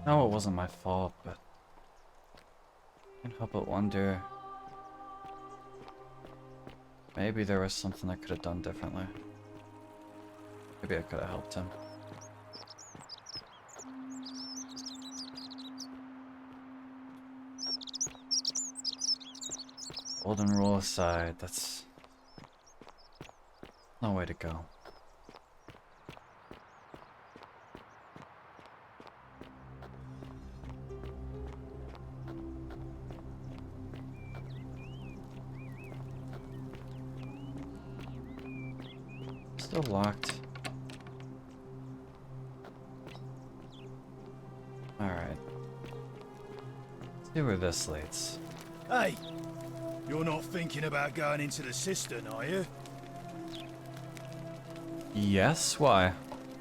No, it wasn't my fault, but I can't help but wonder. Maybe there was something I could have done differently. Maybe I could have helped him. Golden rule aside, that's no way to go. Still locked. Alright. See where this leads. Hey! You're not thinking about going into the cistern, are you? Yes? Why?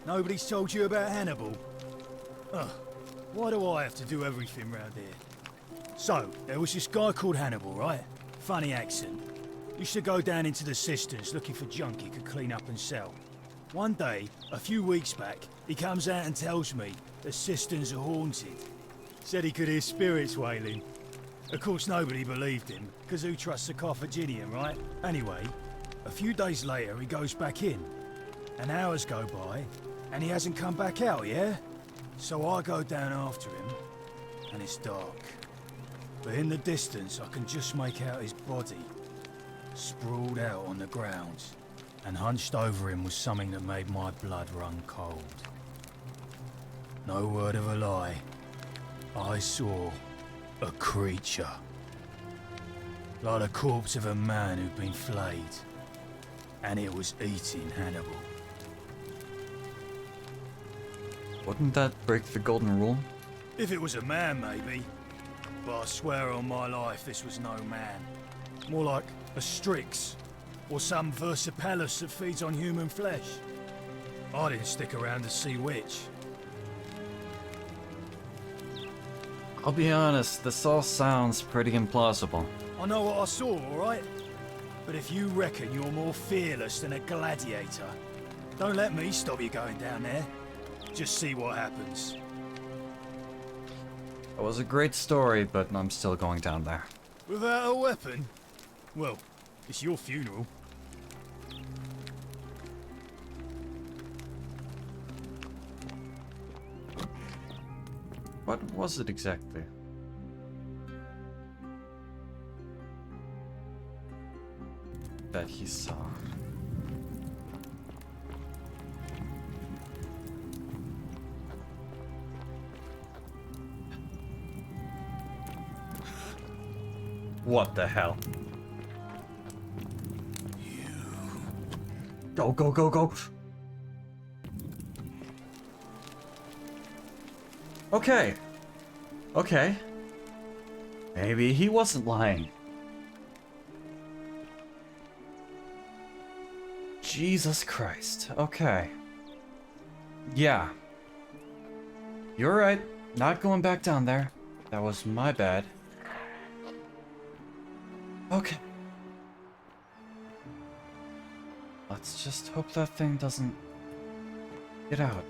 Nobody's told you about Hannibal? Ugh. Why do I have to do everything round here? So, there was this guy called Hannibal, right? Funny accent. Used to go down into the cisterns looking for junk he could clean up and sell. One day, a few weeks back, he comes out and tells me the cisterns are haunted. Said he could hear spirits wailing. Of course, nobody believed him, because who trusts a Carthaginian, right? Anyway, a few days later, he goes back in. And hours go by, and he hasn't come back out, yeah? So I go down after him, and it's dark. But in the distance, I can just make out his body, sprawled out on the ground. And hunched over him was something that made my blood run cold. No word of a lie. I saw a creature. Like the corpse of a man who'd been flayed. And it was eating Hannibal. Wouldn't that break the golden rule? If it was a man, maybe. But I swear on my life this was no man. More like a Strix. Or some Versipelus that feeds on human flesh. I didn't stick around to see which. I'll be honest, this all sounds pretty implausible. I know what I saw, alright? But if you reckon you're more fearless than a gladiator, don't let me stop you going down there. Just see what happens. It was a great story, but I'm still going down there. Without a weapon? Well, it's your funeral. What was it exactly? That he saw. What the hell? Go, go, go, go! Okay. Okay. Maybe he wasn't lying. Jesus Christ. Okay. Yeah. You're right. Not going back down there. That was my bad. Okay. Let's just hope that thing doesn't get out.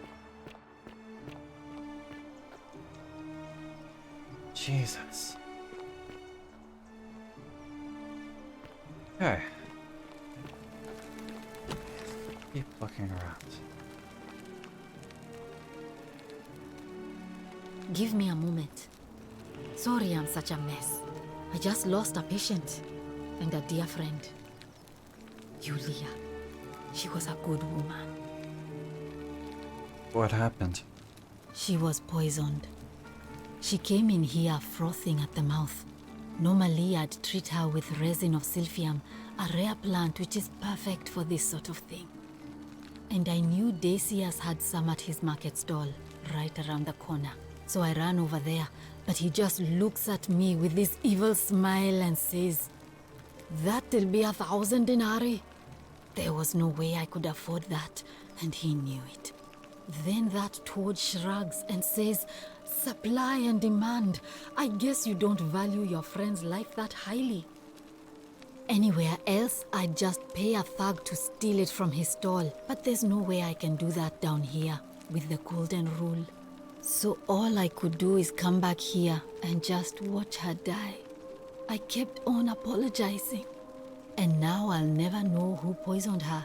Jesus. Okay. Keep looking around. Give me a moment. Sorry I'm such a mess. I just lost a patient and a dear friend. Julia. She was a good woman. What happened? She was poisoned. She came in here frothing at the mouth. Normally I'd treat her with resin of silphium, a rare plant which is perfect for this sort of thing. And I knew Decius had some at his market stall, right around the corner. So I ran over there, but he just looks at me with this evil smile and says, "That'll be 1,000 denarii." There was no way I could afford that, and he knew it. Then that toad shrugs and says, "Supply and demand. I guess you don't value your friend's life that highly." Anywhere else, I'd just pay a thug to steal it from his stall. But there's no way I can do that down here, with the golden rule. So all I could do is come back here and just watch her die. I kept on apologizing. And now I'll never know who poisoned her,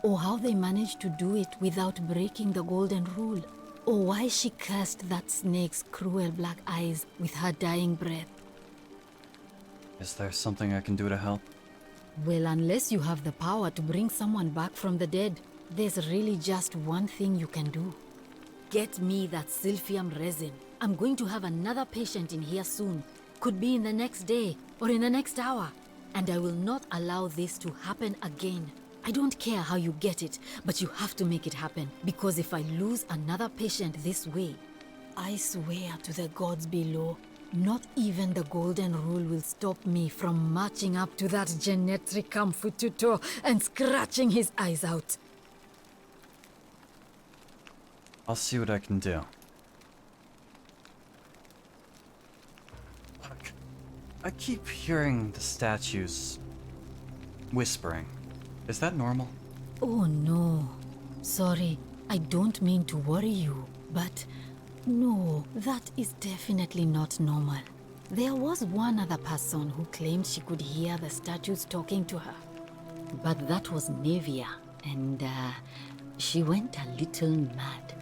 or how they managed to do it without breaking the golden rule, or why she cursed that snake's cruel black eyes with her dying breath. Is there something I can do to help? Well, unless you have the power to bring someone back from the dead, there's really just one thing you can do. Get me that silphium resin. I'm going to have another patient in here soon. Could be in the next day, or in the next hour. And I will not allow this to happen again. I don't care how you get it, but you have to make it happen. Because if I lose another patient this way, I swear to the gods below, not even the golden rule will stop me from marching up to that Genetricum Fututo and scratching his eyes out. I'll see what I can do. I keep hearing the statues whispering. Is that normal? Oh no. Sorry, I don't mean to worry you, but no, that is definitely not normal. There was one other person who claimed she could hear the statues talking to her. But that was Nevia, and she went a little mad.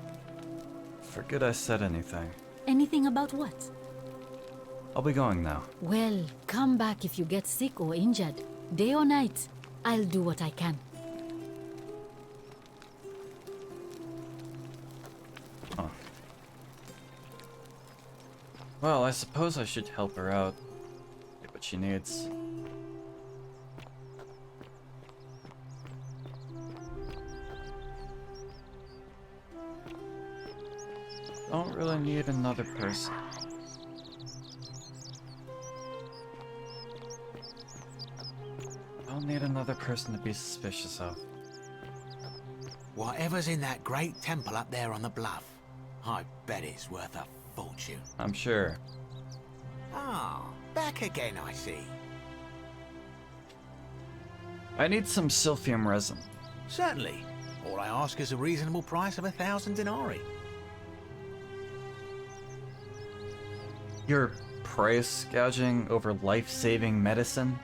Forget I said anything. Anything about what? I'll be going now. Well, come back if you get sick or injured. Day or night, I'll do what I can. Oh. Well, I suppose I should help her out. Get what she needs. Don't really need another person. Don't need another person to be suspicious of. Whatever's in that great temple up there on the bluff, I bet it's worth a fortune. I'm sure. Ah, back again, I see. I need some silphium resin. Certainly. All I ask is a reasonable price of 1,000 denarii. You're price gouging over life-saving medicine?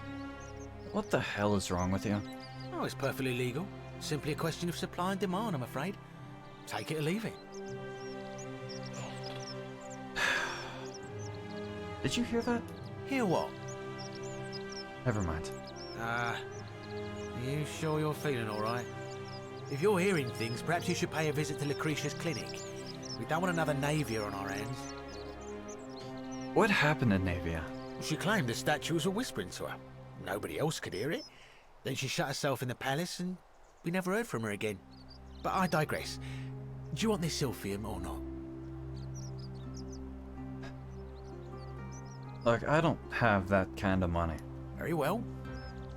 What the hell is wrong with you? Oh, it's perfectly legal. Simply a question of supply and demand, I'm afraid. Take it or leave it. Did you hear that? Hear what? Never mind. You sure you're feeling all right? If you're hearing things, perhaps you should pay a visit to Lucretia's clinic. We don't want another Navia on our hands. What happened to Navia? She claimed the statues were whispering to her. Nobody else could hear it. Then she shut herself in the palace and we never heard from her again. But I digress. Do you want this silphium or not? Look, I don't have that kind of money. Very well.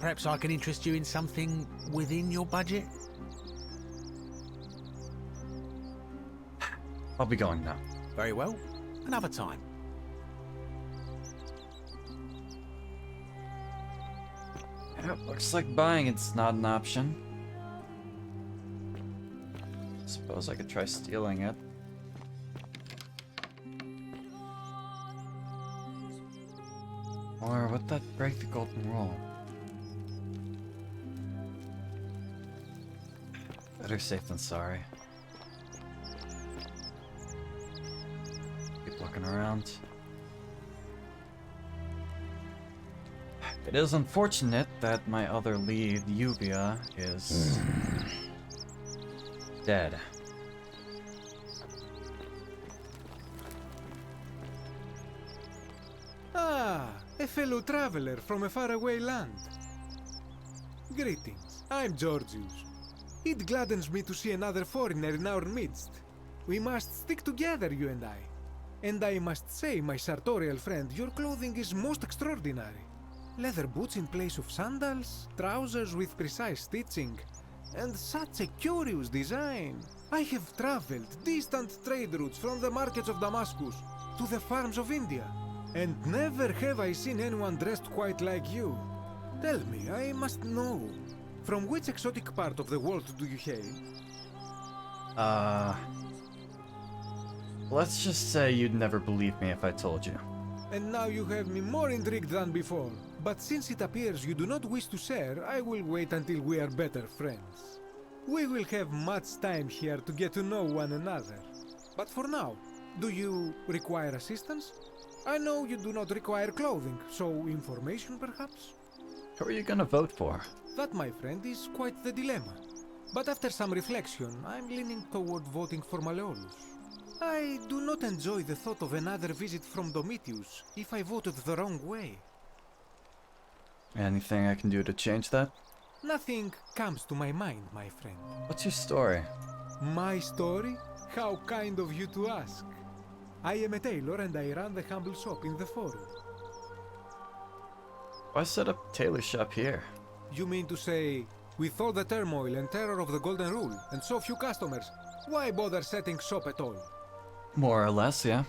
Perhaps I can interest you in something within your budget? I'll be going now. Very well. Another time. Yeah, looks like buying it's not an option. Suppose I could try stealing it. Or would that break the golden rule? Better safe than sorry. Keep looking around. It is unfortunate that my other lead, Yuvia, is dead. Ah, a fellow traveler from a faraway land. Greetings, I'm Georgius. It gladdens me to see another foreigner in our midst. We must stick together, you and I. And I must say, my sartorial friend, your clothing is most extraordinary. Leather boots in place of sandals, trousers with precise stitching, and such a curious design. I have traveled distant trade routes from the markets of Damascus to the farms of India, and never have I seen anyone dressed quite like you. Tell me, I must know, from which exotic part of the world do you hail? Let's just say you'd never believe me if I told you. And now you have me more intrigued than before. But since it appears you do not wish to share, I will wait until we are better friends. We will have much time here to get to know one another. But for now, do you require assistance? I know you do not require clothing, so information perhaps? Who are you gonna vote for? That, my friend, is quite the dilemma. But after some reflection, I'm leaning toward voting for Malleolus. I do not enjoy the thought of another visit from Domitius if I voted the wrong way. Anything I can do to change that? Nothing comes to my mind, my friend. What's your story? My story? How kind of you to ask. I am a tailor and I run the humble shop in the forum. Why set up a tailor shop here? You mean to say, with all the turmoil and terror of the Golden Rule and so few customers, why bother setting shop at all? More or less, yeah.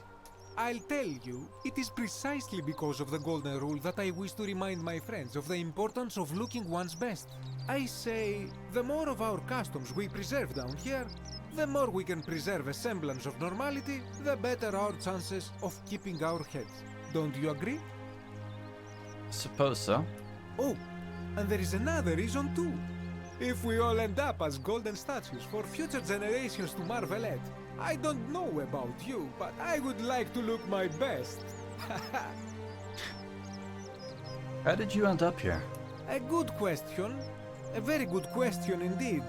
I'll tell you, it is precisely because of the Golden Rule that I wish to remind my friends of the importance of looking one's best. I say, the more of our customs we preserve down here, the more we can preserve a semblance of normality, the better our chances of keeping our heads. Don't you agree? Suppose so. Oh, and there is another reason too. If we all end up as golden statues for future generations to marvel at, I don't know about you, but I would like to look my best. How did you end up here? A good question. A very good question indeed.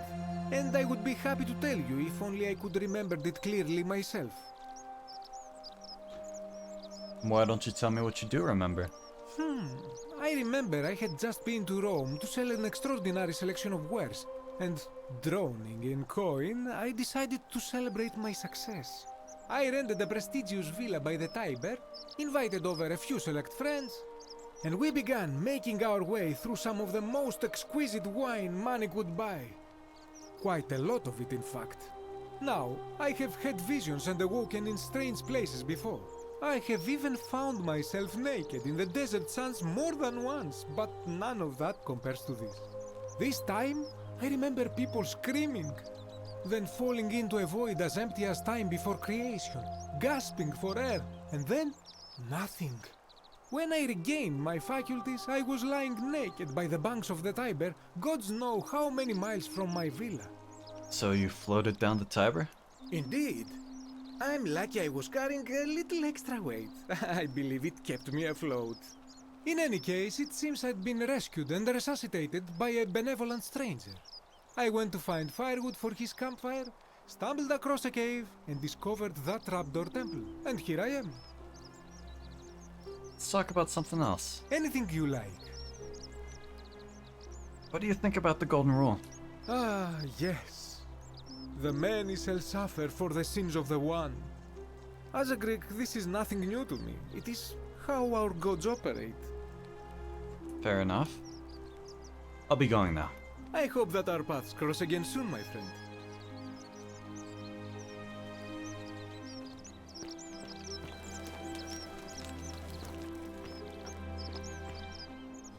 And I would be happy to tell you if only I could remember it clearly myself. Why don't you tell me what you do remember? I remember I had just been to Rome to sell an extraordinary selection of wares, and drowning in coin, I decided to celebrate my success. I rented a prestigious villa by the Tiber, invited over a few select friends, and we began making our way through some of the most exquisite wine money could buy. Quite a lot of it, in fact. Now, I have had visions and awoken in strange places before. I have even found myself naked in the desert sands more than once, but none of that compares to this. This time, I remember people screaming, then falling into a void as empty as time before creation, gasping for air, and then nothing. When I regained my faculties, I was lying naked by the banks of the Tiber, gods know how many miles from my villa. So you floated down the Tiber? Indeed. I'm lucky I was carrying a little extra weight. I believe it kept me afloat. In any case, it seems I'd been rescued and resuscitated by a benevolent stranger. I went to find firewood for his campfire, stumbled across a cave, and discovered that trapdoor temple. And here I am. Let's talk about something else. Anything you like. What do you think about the Golden Rule? Ah, yes. The many shall suffer for the sins of the one. As a Greek, this is nothing new to me. It is how our gods operate. Fair enough. I'll be going now. I hope that our paths cross again soon, my friend.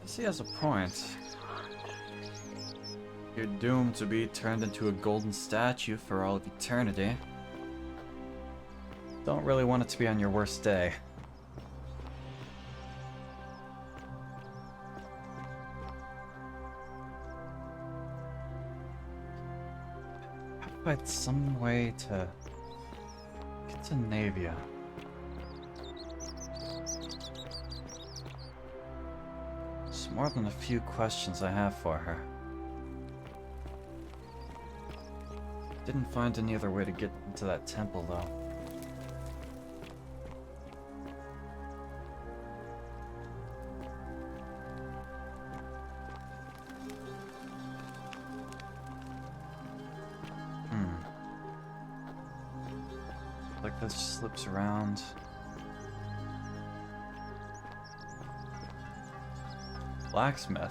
I guess he has a point. You're doomed to be turned into a golden statue for all of eternity. Don't really want it to be on your worst day. How to find some way to get to Navia. There's more than a few questions I have for her. Didn't find any other way to get into that temple, though. Like this slips around. Blacksmith.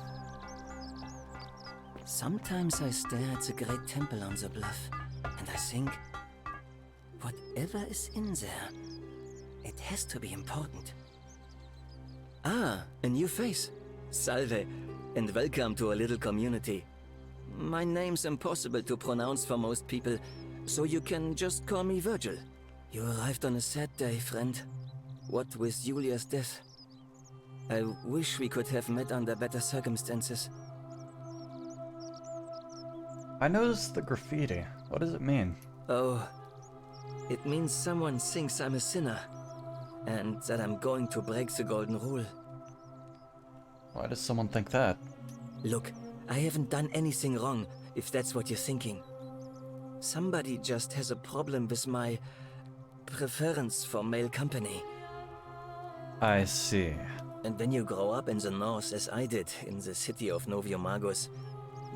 Sometimes I stare at the great temple on the bluff, and I think, whatever is in there, it has to be important. Ah, a new face. Salve, and welcome to a little community. My name's impossible to pronounce for most people, so you can just call me Virgil. You arrived on a sad day, friend. What with Julia's death? I wish we could have met under better circumstances. I noticed the graffiti. What does it mean? Oh, it means someone thinks I'm a sinner, and that I'm going to break the golden rule. Why does someone think that? Look, I haven't done anything wrong, if that's what you're thinking. Somebody just has a problem with my preference for male company. I see. And when you grow up in the north, as I did, in the city of Noviomagos,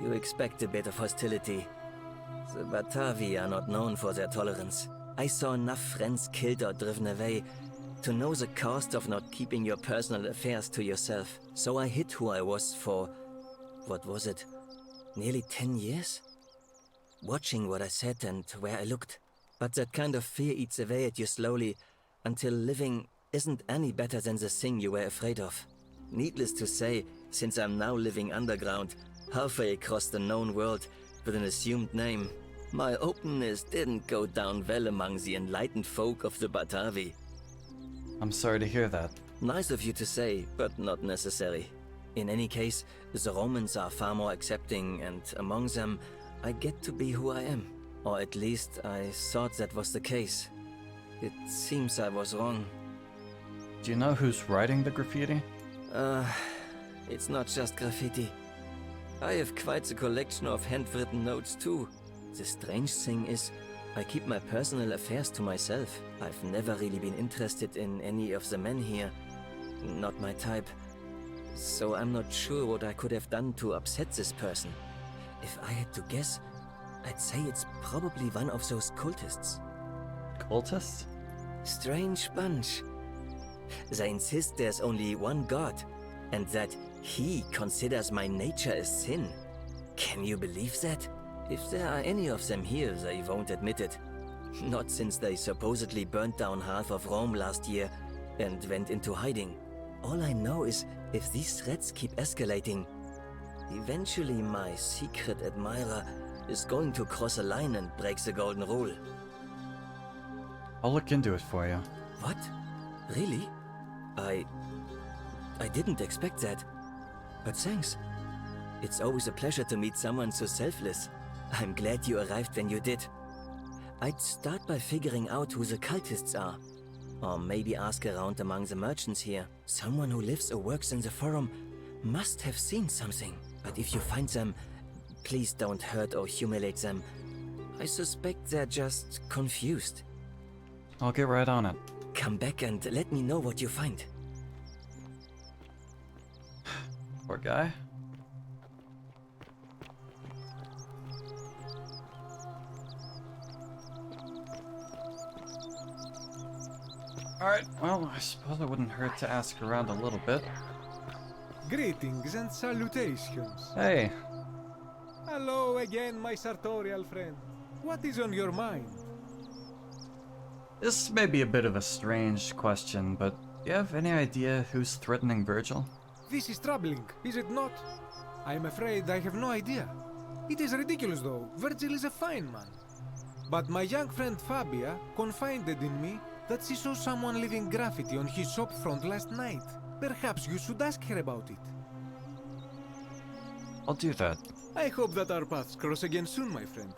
you expect a bit of hostility. The Batavi are not known for their tolerance. I saw enough friends killed or driven away to know the cost of not keeping your personal affairs to yourself. So I hid who I was for, what was it, nearly 10 years? Watching what I said and where I looked. But that kind of fear eats away at you slowly, until living isn't any better than the thing you were afraid of. Needless to say, since I'm now living underground, halfway across the known world, with an assumed name, my openness didn't go down well among the enlightened folk of the Batavi. I'm sorry to hear that. Nice of you to say, but not necessary. In any case, the Romans are far more accepting, and among them, I get to be who I am. Or at least, I thought that was the case. It seems I was wrong. Do you know who's writing the graffiti? It's not just graffiti. I have quite a collection of handwritten notes too. The strange thing is, I keep my personal affairs to myself. I've never really been interested in any of the men here. Not my type. So I'm not sure what I could have done to upset this person. If I had to guess, I'd say it's probably one of those cultists. Cultists? Strange bunch. They insist there's only one god, and that he considers my nature a sin. Can you believe that? If there are any of them here, they won't admit it. Not since they supposedly burnt down half of Rome last year and went into hiding. All I know is, if these threats keep escalating, eventually my secret admirer is going to cross a line and break the golden rule. I'll look into it for you. What? Really? I didn't expect that. But thanks. It's always a pleasure to meet someone so selfless. I'm glad you arrived when you did. I'd start by figuring out who the cultists are. Or maybe ask around among the merchants here. Someone who lives or works in the forum must have seen something. But if you find them, please don't hurt or humiliate them. I suspect they're just confused. I'll get right on it. Come back and let me know what you find. Poor guy. Alright, well, I suppose it wouldn't hurt to ask around a little bit. Greetings and salutations. Hey, Hello again, my sartorial friend. What is on your mind? this may be a bit of a strange question, but do you have any idea who's threatening Virgil? This is troubling, is it not? I am afraid I have no idea. It is ridiculous though. Virgil is a fine man. But my young friend Fabia confided in me that she saw someone leaving graffiti on his shop front last night. Perhaps you should ask her about it. I'll do that. I hope that our paths cross again soon, my friend.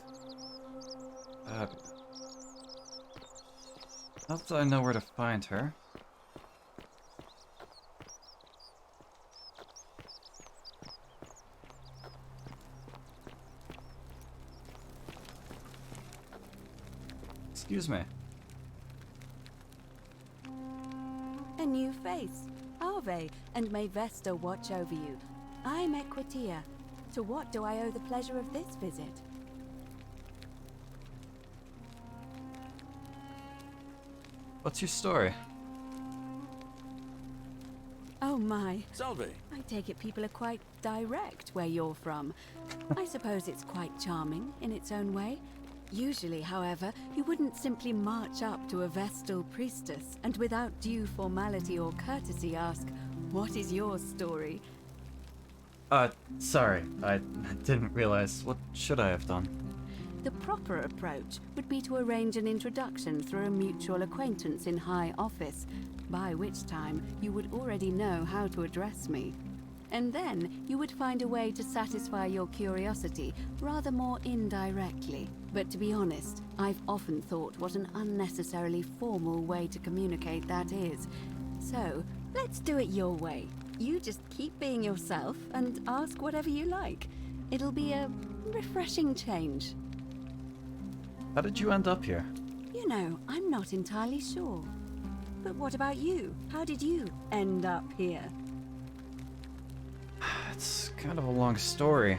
Not that I know where to find her. Excuse me. A new face. Ave, and may Vesta watch over you. I'm Equitia. To what do I owe the pleasure of this visit? What's your story? Oh my. Salve. I take it people are quite direct where you're from. I suppose it's quite charming in its own way. Usually, however, you wouldn't simply march up to a Vestal priestess and without due formality or courtesy ask, "What is your story?" Sorry, I didn't realize. What should I have done? The proper approach would be to arrange an introduction through a mutual acquaintance in high office, by which time you would already know how to address me. And then you would find a way to satisfy your curiosity rather more indirectly. But to be honest, I've often thought what an unnecessarily formal way to communicate that is. So, let's do it your way. You just keep being yourself and ask whatever you like. It'll be a refreshing change. How did you end up here? You know, I'm not entirely sure. But what about you? How did you end up here? It's kind of a long story.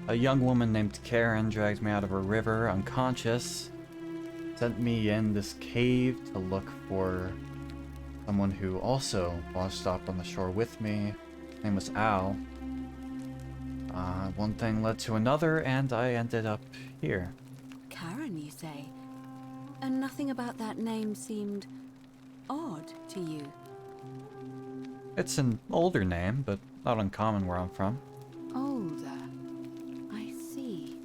A young woman named Karen dragged me out of a river unconscious, sent me in this cave to look for someone who also washed up on the shore with me. His name was Al. One thing led to another, and I ended up here. Karen, you say? And nothing about that name seemed odd to you? It's an older name, but not uncommon where I'm from. Older. I see.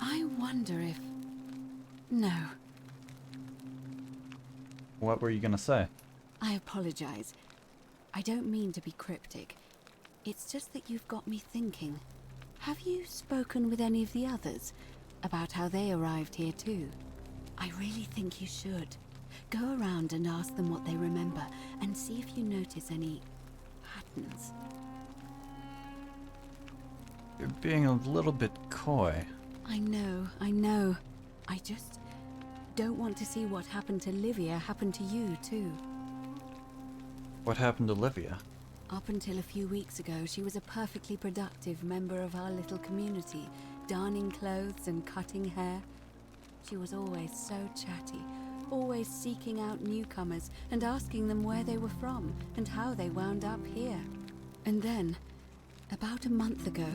I wonder if... No. What were you gonna say? I apologize. I don't mean to be cryptic. It's just that you've got me thinking. Have you spoken with any of the others about how they arrived here too? I really think you should. Go around and ask them what they remember and see if you notice any patterns. You're being a little bit coy. I know. I just don't want to see what happened to Livia happen to you too. What happened to Livia? Up until a few weeks ago, she was a perfectly productive member of our little community, darning clothes and cutting hair. She was always so chatty, always seeking out newcomers and asking them where they were from and how they wound up here. And then, about a month ago,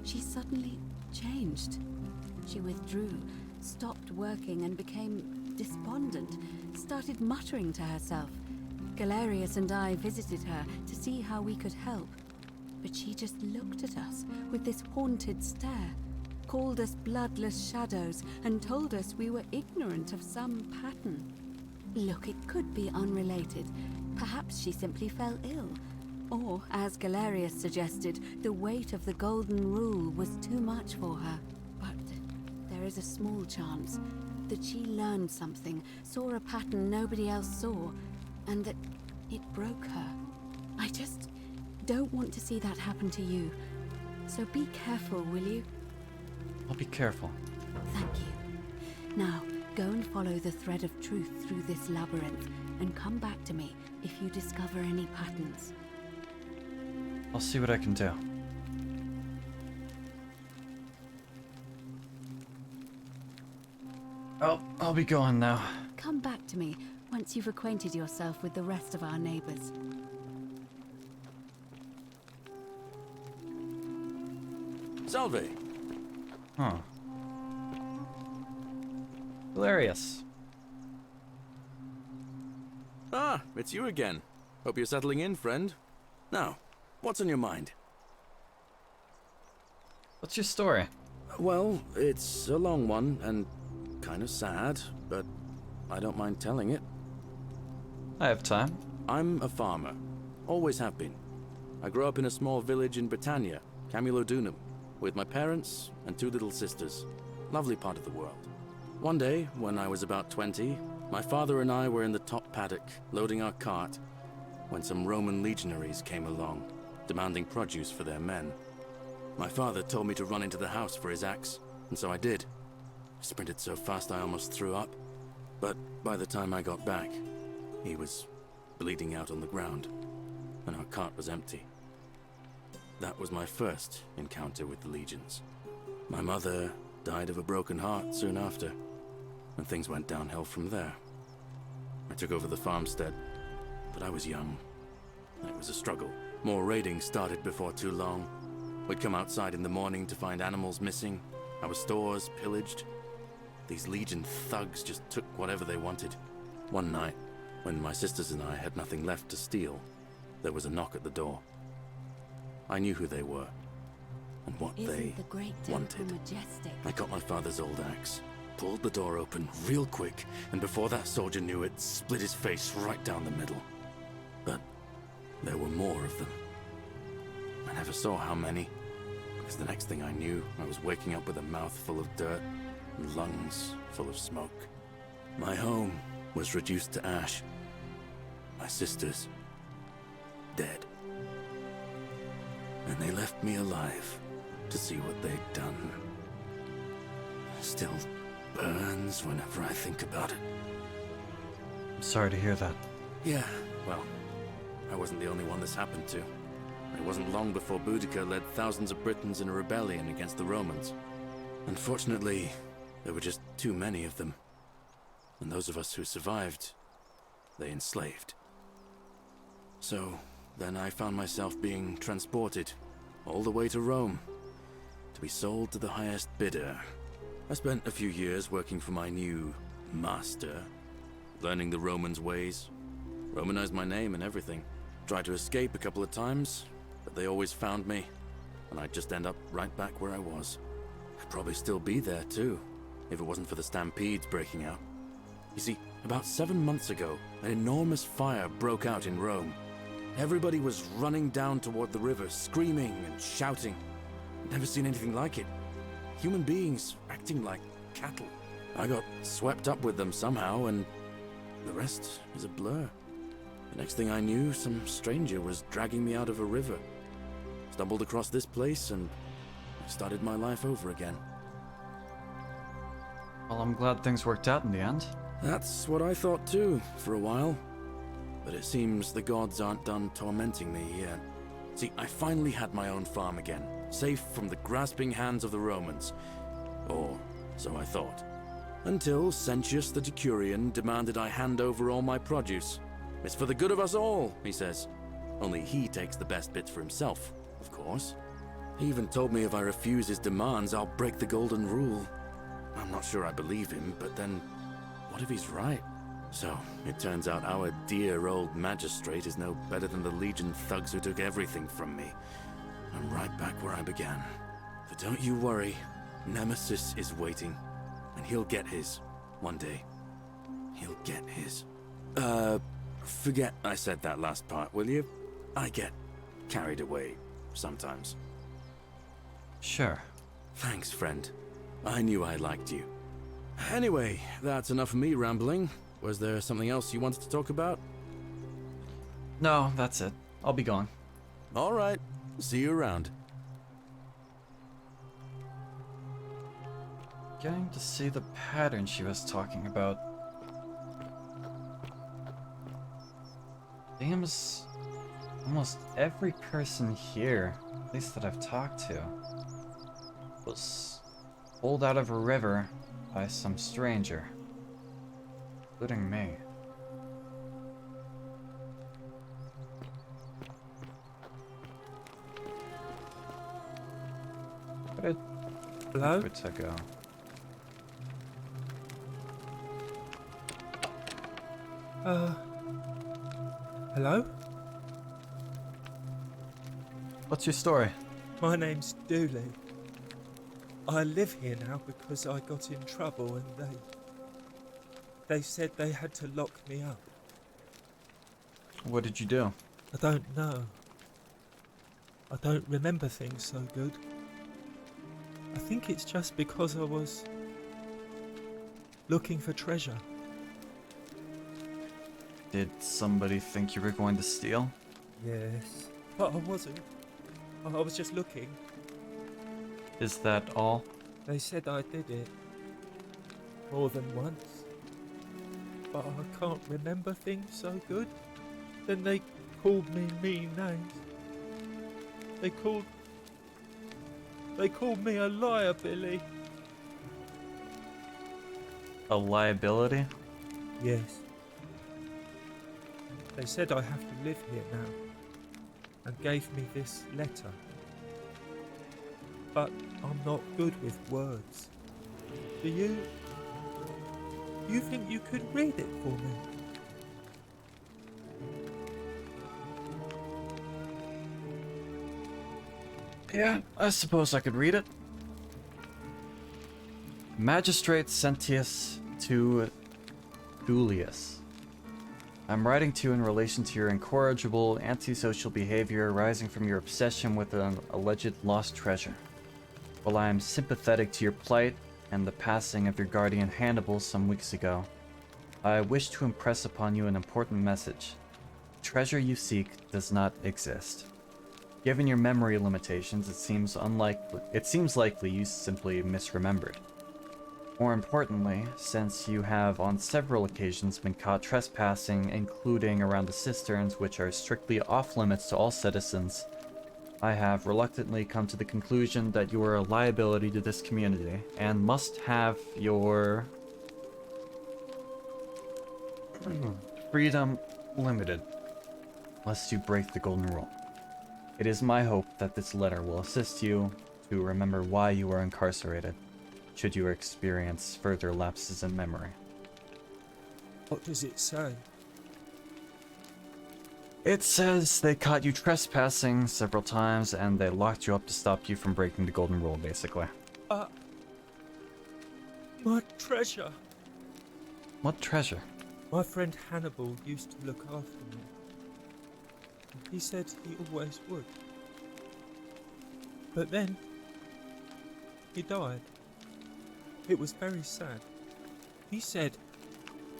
she suddenly changed. She withdrew, stopped working and became despondent, started muttering to herself. Galerius and I visited her to see how we could help, but she just looked at us with this haunted stare, called us bloodless shadows, and told us we were ignorant of some pattern. Look, it could be unrelated. Perhaps she simply fell ill. Or, as Galerius suggested, the weight of the Golden Rule was too much for her. But there is a small chance that she learned something, saw a pattern nobody else saw, and that it broke her. I just don't want to see that happen to you. So be careful, will you? I'll be careful. Thank you. Now, go and follow the thread of truth through this labyrinth, and come back to me if you discover any patterns. I'll see what I can do. Oh, I'll be going now. Come back to me once you've acquainted yourself with the rest of our neighbors. Salve. Huh. Hilarious. Ah, it's you again. Hope you're settling in, friend. Now, what's on your mind? What's your story? Well, it's a long one and kind of sad, but I don't mind telling it. I have time. I'm a farmer. Always have been. I grew up in a small village in Britannia, Camulodunum, with my parents and two little sisters. Lovely part of the world. One day, when I was about 20, my father and I were in the top paddock, loading our cart, when some Roman legionaries came along, demanding produce for their men. My father told me to run into the house for his axe, and so I did. I sprinted so fast I almost threw up, but by the time I got back, he was bleeding out on the ground, and our cart was empty. That was my first encounter with the legions. My mother died of a broken heart soon after, and things went downhill from there. I took over the farmstead, but I was young. It was a struggle. More raiding started before too long. We'd come outside in the morning to find animals missing, our stores pillaged. These legion thugs just took whatever they wanted. One night, when my sisters and I had nothing left to steal, there was a knock at the door. I knew who they were. and what Isn't they the great temple wanted. majestic? I got my father's old axe, pulled the door open real quick, and before that soldier knew it, split his face right down the middle. But there were more of them. I never saw how many, because the next thing I knew, I was waking up with a mouth full of dirt and lungs full of smoke. My home was reduced to ash. My sisters, dead. And they left me alive to see what they'd done. Still burns whenever I think about it. I'm sorry to hear that. Yeah, well, I wasn't the only one this happened to. It wasn't long before Boudica led thousands of Britons in a rebellion against the Romans. Unfortunately, there were just too many of them. And those of us who survived, they enslaved. So, then I found myself being transported all the way to Rome to be sold to the highest bidder. I spent a few years working for my new master, learning the Romans' ways, Romanized my name and everything. Tried to escape a couple of times, but they always found me, and I'd just end up right back where I was. I'd probably still be there too, if it wasn't for the stampedes breaking out. You see, about 7 months ago, an enormous fire broke out in Rome. Everybody was running down toward the river, screaming and shouting. I'd never seen anything like it. Human beings acting like cattle. I got swept up with them somehow, and the rest is a blur. The next thing I knew, some stranger was dragging me out of a river. Stumbled across this place, and I started my life over again. Well, I'm glad things worked out in the end. That's what I thought too, for a while. But it seems the gods aren't done tormenting me yet. See, I finally had my own farm again, safe from the grasping hands of the Romans. Or so I thought. Until Sentius the Decurion demanded I hand over all my produce. It's for the good of us all, he says. Only he takes the best bits for himself, of course. He even told me if I refuse his demands, I'll break the golden rule. I'm not sure I believe him, but then, what if he's right? So, it turns out our dear old magistrate is no better than the Legion thugs who took everything from me. I'm right back where I began. But don't you worry, Nemesis is waiting, and he'll get his, one day. He'll get his. Forget I said that last part, will you? I get carried away sometimes. Sure. Thanks, friend. I knew I liked you. Anyway, that's enough of me rambling. Was there something else you wanted to talk about? No, that's it. I'll be gone. All right. See you around. Getting to see the pattern she was talking about. Seems almost every person here, at least that I've talked to, was pulled out of a river by some stranger, including me. Where did Hello? Where'd I go? Hello? What's your story? My name's Dooley. I live here now because I got in trouble and they said they had to lock me up. What did you do? I don't know. I don't remember things so good. I think it's just because I was looking for treasure. Did somebody think you were going to steal? Yes. But I wasn't. I was just looking. Is that all? They said I did it. More than once. But I can't remember things so good. Then they called me mean names. They called me a liar, Billy. A liability? Yes. They said I have to live here now, and gave me this letter. But I'm not good with words. Do you think you could read it for me? Yeah, I suppose I could read it. Magistrate Sentius to Julius. I'm writing to you in relation to your incorrigible, antisocial behavior arising from your obsession with an alleged lost treasure. While I am sympathetic to your plight and the passing of your guardian Hannibal some weeks ago, I wish to impress upon you an important message. The treasure you seek does not exist. Given your memory limitations, it seems likely you simply misremembered. More importantly, since you have on several occasions been caught trespassing, including around the cisterns, which are strictly off limits to all citizens, I have reluctantly come to the conclusion that you are a liability to this community and must have your freedom limited, lest you break the golden rule. It is my hope that this letter will assist you to remember why you are incarcerated, should you experience further lapses in memory. What does it say? It says they caught you trespassing several times and they locked you up to stop you from breaking the golden rule, basically. My treasure. What treasure? My friend Hannibal used to look after me. He said he always would. But then, he died. It was very sad. He said,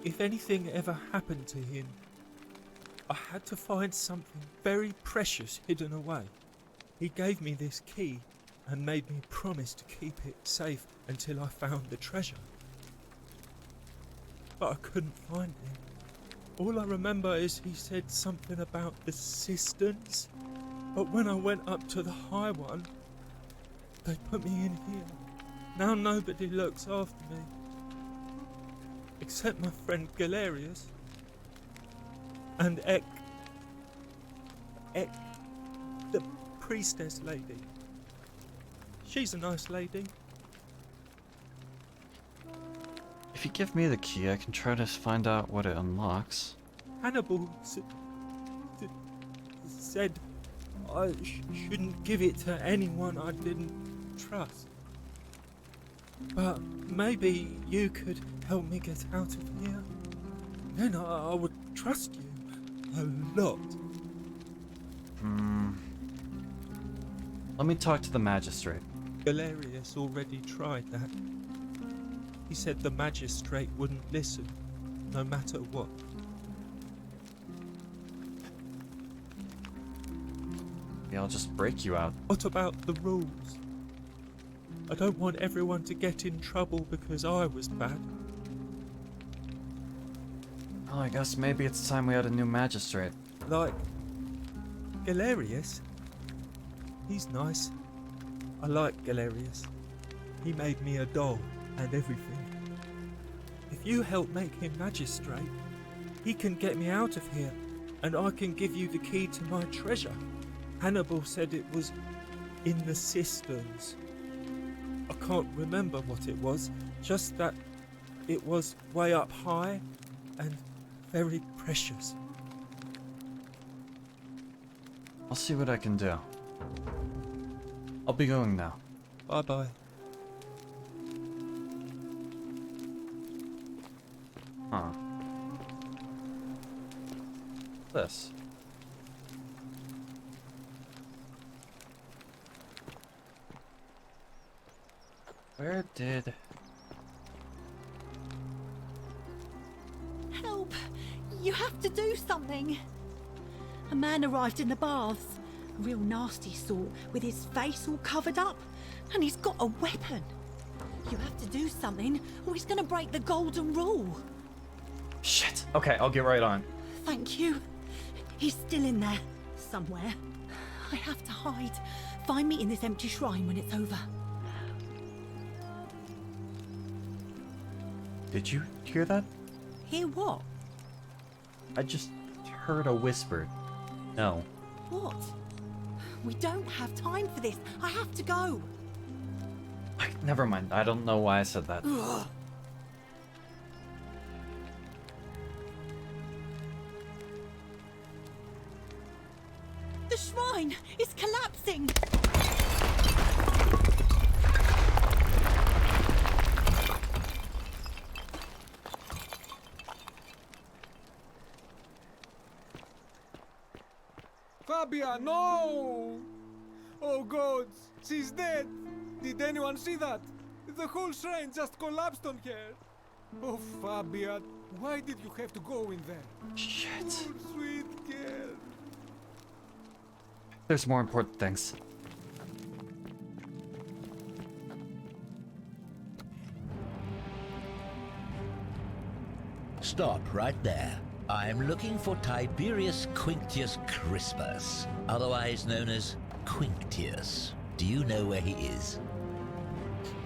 if anything ever happened to him, I had to find something very precious hidden away. He gave me this key and made me promise to keep it safe until I found the treasure. But I couldn't find it. All I remember is he said something about the cisterns, but when I went up to the high one, they put me in here. Now nobody looks after me, except my friend Galerius and Ek, the priestess lady. She's a nice lady. If you give me the key, I can try to find out what it unlocks. Hannibal said I shouldn't give it to anyone I didn't trust. But maybe you could help me get out of here. Then I would trust you a lot. Let me talk to the magistrate. Galerius already tried that. He said the magistrate wouldn't listen, no matter what. Yeah, I'll just break you out. What about the rules? I don't want everyone to get in trouble because I was bad. Well, I guess maybe it's time we had a new magistrate. Like Galerius. He's nice. I like Galerius. He made me a doll and everything. If you help make him magistrate, he can get me out of here, and I can give you the key to my treasure. Hannibal said it was in the cisterns. I can't remember what it was, just that it was way up high and very precious. I'll see what I can do. I'll be going now. Bye-bye. Huh. This. Where did... Help! You have to do something! A man arrived in the baths. A real nasty sort, with his face all covered up. And he's got a weapon. You have to do something, or he's gonna break the golden rule. Shit! Okay, I'll get right on. Thank you. He's still in there, somewhere. I have to hide. Find me in this empty shrine when it's over. Did you hear that? Hear what? I just heard a whisper. No. What? We don't have time for this. I have to go. Never mind. I don't know why I said that. Ugh. The shrine is collapsing. Fabia, no! Oh gods, she's dead! Did anyone see that? The whole shrine just collapsed on her! Oh Fabia, why did you have to go in there? Shit. Poor sweet girl. There's more important things. Stop right there. I'm looking for Tiberius Quinctius Crispus, otherwise known as Quinctius. Do you know where he is?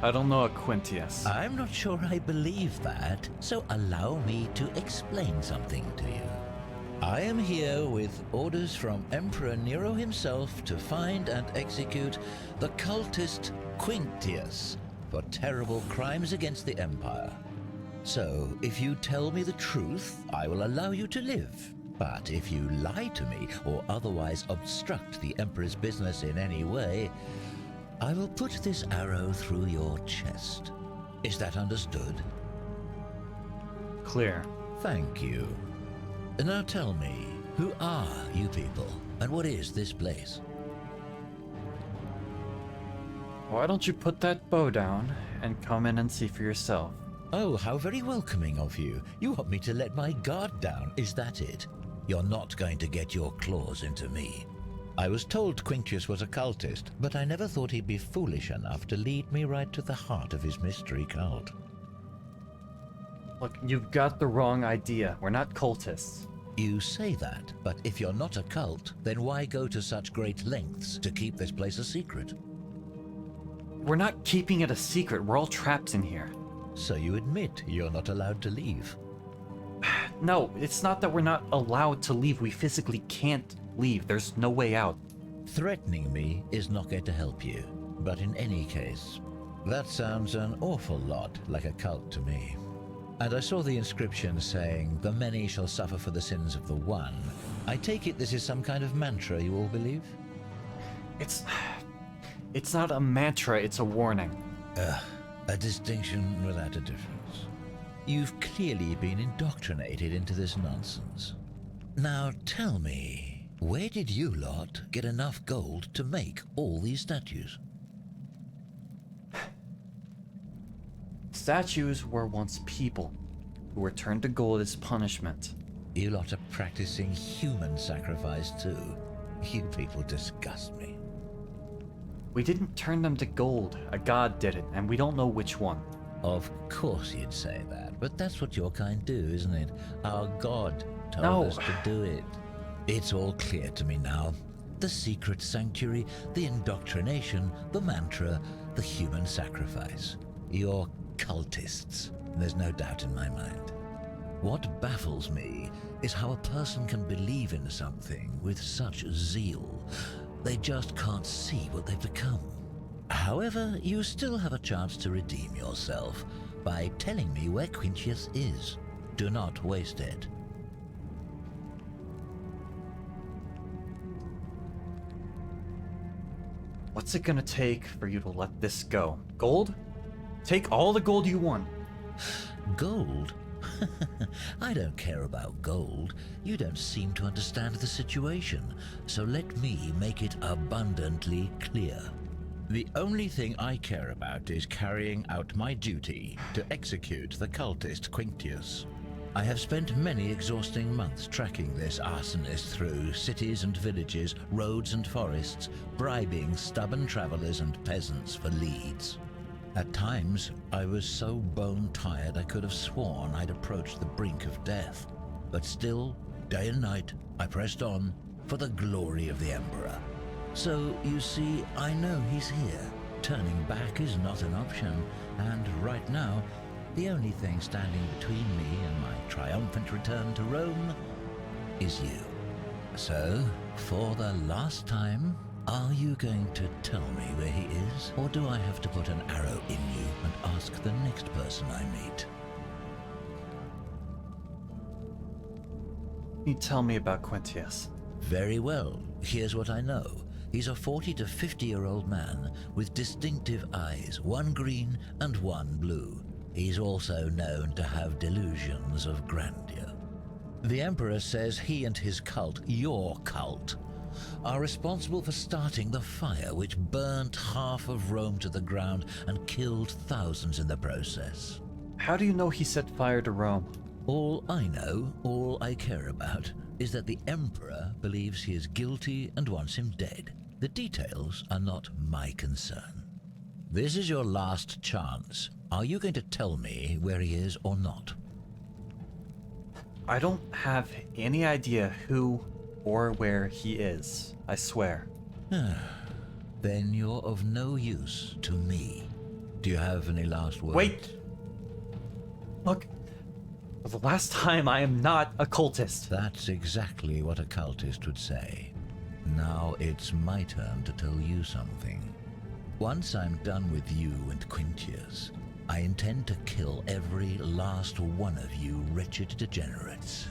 I don't know a Quintius. I'm not sure I believe that, so allow me to explain something to you. I am here with orders from Emperor Nero himself to find and execute the cultist Quinctius for terrible crimes against the Empire. So, if you tell me the truth, I will allow you to live. But if you lie to me or otherwise obstruct the Emperor's business in any way, I will put this arrow through your chest. Is that understood? Clear. Thank you. Now tell me, who are you people, and what is this place? Why don't you put that bow down and come in and see for yourself? Oh, how very welcoming of you. You want me to let my guard down, is that it? You're not going to get your claws into me. I was told Quinctius was a cultist, but I never thought he'd be foolish enough to lead me right to the heart of his mystery cult. Look, you've got the wrong idea. We're not cultists. You say that, but if you're not a cult, then why go to such great lengths to keep this place a secret? We're not keeping it a secret. We're all trapped in here. So you admit you're not allowed to leave? No, it's not that we're not allowed to leave. We physically can't leave. There's no way out. Threatening me is not going to help you. But in any case, that sounds an awful lot like a cult to me. And I saw the inscription saying, "The many shall suffer for the sins of the one." I take it this is some kind of mantra you all believe? It's not a mantra, it's a warning. A distinction without a difference. You've clearly been indoctrinated into this nonsense. Now tell me, where did you lot get enough gold to make all these statues? Statues were once people who were turned to gold as punishment. You lot are practicing human sacrifice too. You people disgust me. We didn't turn them to gold. A god did it, and we don't know which one. Of course you'd say that, but that's what your kind do, isn't it? Our god told us to do it. It's all clear to me now. The secret sanctuary, the indoctrination, the mantra, the human sacrifice. You're cultists. There's no doubt in my mind. What baffles me is how a person can believe in something with such zeal. They just can't see what they've become. However, you still have a chance to redeem yourself by telling me where Quinctius is. Do not waste it. What's it gonna take for you to let this go? Gold? Take all the gold you want. Gold? I don't care about gold. You don't seem to understand the situation, so let me make it abundantly clear. The only thing I care about is carrying out my duty to execute the cultist Quinctius. I have spent many exhausting months tracking this arsonist through cities and villages, roads and forests, bribing stubborn travelers and peasants for leads. At times, I was so bone-tired I could have sworn I'd approached the brink of death. But still, day and night, I pressed on for the glory of the Emperor. So, you see, I know he's here. Turning back is not an option, and right now, the only thing standing between me and my triumphant return to Rome is you. So, for the last time, are you going to tell me where he is, or do I have to put an arrow in you and ask the next person I meet? Can you tell me about Quinctius? Very well. Here's what I know. He's a 40 to 50-year-old man with distinctive eyes, one green and one blue. He's also known to have delusions of grandeur. The Emperor says he and his cult, your cult, are responsible for starting the fire which burnt half of Rome to the ground and killed thousands in the process. How do you know he set fire to Rome? All I know, all I care about, is that the Emperor believes he is guilty and wants him dead. The details are not my concern. This is your last chance. Are you going to tell me where he is or not? I don't have any idea who or where he is, I swear. Then you're of no use to me. Do you have any last words? Wait! Look, for the last time, I am not a cultist. That's exactly what a cultist would say. Now it's my turn to tell you something. Once I'm done with you and Quintius, I intend to kill every last one of you wretched degenerates.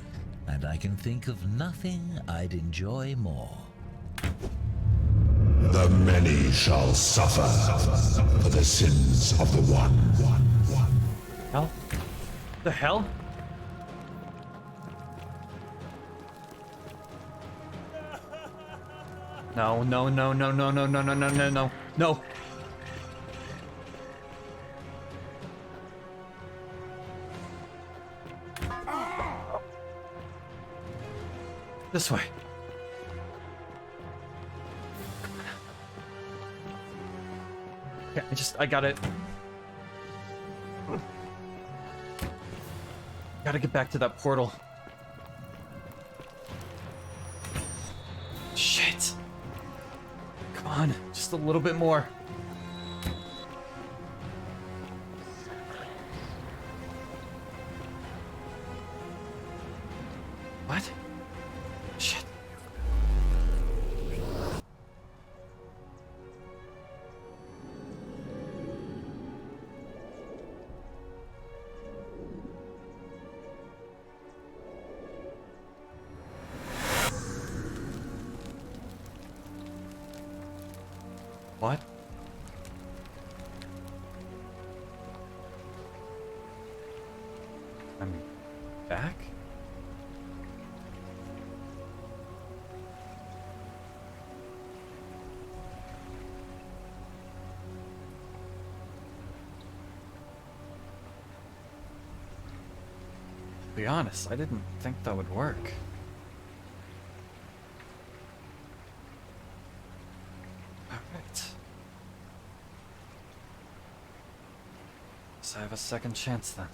And I can think of nothing I'd enjoy more. The many shall suffer for the sins of the one. Hell? The hell? No, no, no, no, no, no, no, no, no, no, no, no. This way. Okay, I got it. Gotta get back to that portal. Shit. Come on, just a little bit more. What? Shit. What? I'm back? To be honest, I didn't think that would work. Alright. So I have a second chance then.